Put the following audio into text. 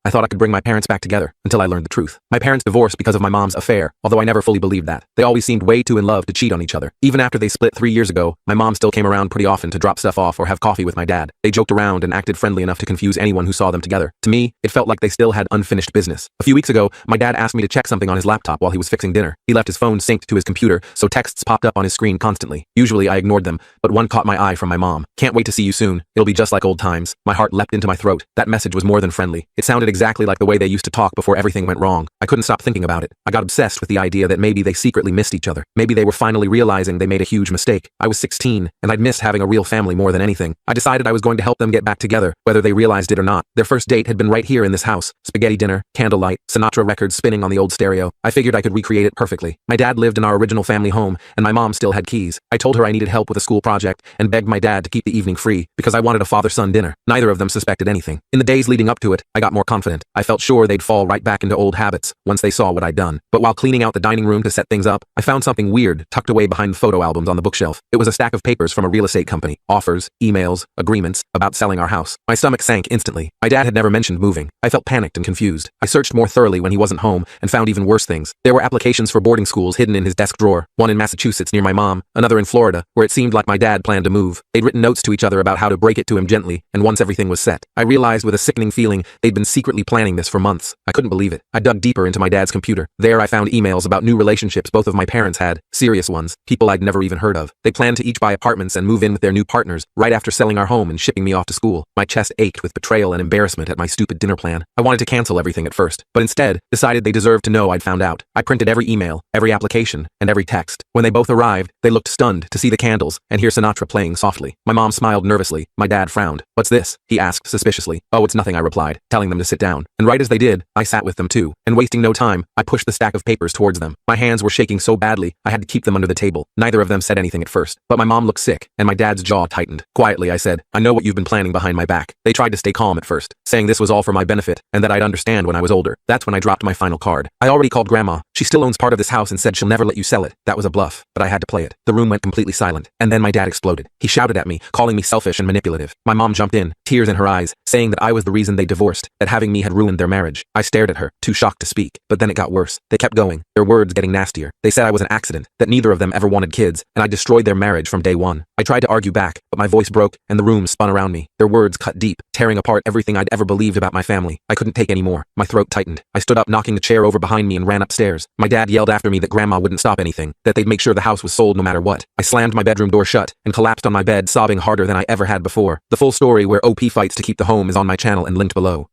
I thought I could bring my parents back together, until I learned the truth. My parents divorced because of my mom's affair, although I never fully believed that. They always seemed way too in love to cheat on each other. Even after they split 3 years ago, my mom still came around pretty often to drop stuff off or have coffee with my dad. They joked around and acted friendly enough to confuse anyone who saw them together. To me, it felt like they still had unfinished business. A few weeks ago, my dad asked me to check something on his laptop while he was fixing dinner. He left his phone synced to his computer, so texts popped up on his screen constantly. Usually I ignored them, but one caught my eye from my mom. "Can't wait to see you soon. It'll be just like old times." My heart leapt into my throat. That message was more than friendly. It sounded exactly like the way they used to talk before everything went wrong. I couldn't stop thinking about it. I got obsessed with the idea that maybe they secretly missed each other. Maybe they were finally realizing they made a huge mistake. I was 16, and I'd missed having a real family more than anything. I decided I was going to help them get back together, whether they realized it or not. Their first date had been right here in this house. Spaghetti dinner, candlelight, Sinatra records spinning on the old stereo. I figured I could recreate it perfectly. My dad lived in our original family home, and my mom still had keys. I told her I needed help with a school project, and begged my dad to keep the evening free, because I wanted a father-son dinner. Neither of them suspected anything. In the days leading up to it, I got more confident. I felt sure they'd fall right back into old habits once they saw what I'd done. But while cleaning out the dining room to set things up, I found something weird tucked away behind the photo albums on the bookshelf. It was a stack of papers from a real estate company. Offers, emails, agreements about selling our house. My stomach sank instantly. My dad had never mentioned moving. I felt panicked and confused. I searched more thoroughly when he wasn't home and found even worse things. There were applications for boarding schools hidden in his desk drawer, one in Massachusetts near my mom, another in Florida, where it seemed like my dad planned to move. They'd written notes to each other about how to break it to him gently, and once everything was set, I realized with a sickening feeling they'd been secretly planning this for months. I couldn't believe it. I dug deeper into my dad's computer. There I found emails about new relationships both of my parents had, serious ones, people I'd never even heard of. They planned to each buy apartments and move in with their new partners right after selling our home and shipping me off to school. My chest ached with betrayal and embarrassment at my stupid dinner plan. I wanted to cancel everything at first, but instead decided they deserved to know I'd found out. I printed every email, every application, and every text. When they both arrived, they looked stunned to see the candles and hear Sinatra playing softly. My mom smiled nervously. My dad frowned. "What's this?" he asked suspiciously. "Oh, it's nothing," I replied, telling them to sit down. And right as they did, I sat with them too. And wasting no time, I pushed the stack of papers towards them. My hands were shaking so badly, I had to keep them under the table. Neither of them said anything at first, but my mom looked sick, and my dad's jaw tightened. Quietly, I said, "I know what you've been planning behind my back." They tried to stay calm at first, saying this was all for my benefit, and that I'd understand when I was older. That's when I dropped my final card. I already called Grandma. She still owns part of this house and said she'll never let you sell it. That was a bluff, but I had to play it. The room went completely silent, and then my dad exploded. He shouted at me, calling me selfish and manipulative. My mom jumped in, tears in her eyes, saying that I was the reason they divorced, that having me had ruined their marriage. I stared at her, too shocked to speak, but then it got worse. They kept going, their words getting nastier. They said I was an accident, that neither of them ever wanted kids, and I destroyed their marriage from day one. I tried to argue back, but my voice broke, and the room spun around me. Their words cut deep, tearing apart everything I'd ever believed about my family. I couldn't take any more. My throat tightened. I stood up, knocking the chair over behind me, and ran upstairs. My dad yelled after me that Grandma wouldn't stop anything, that they'd make sure the house was sold no matter what. I slammed my bedroom door shut, and collapsed on my bed, sobbing harder than I ever had before. The full story where OP fights to keep the home is on my channel and linked below.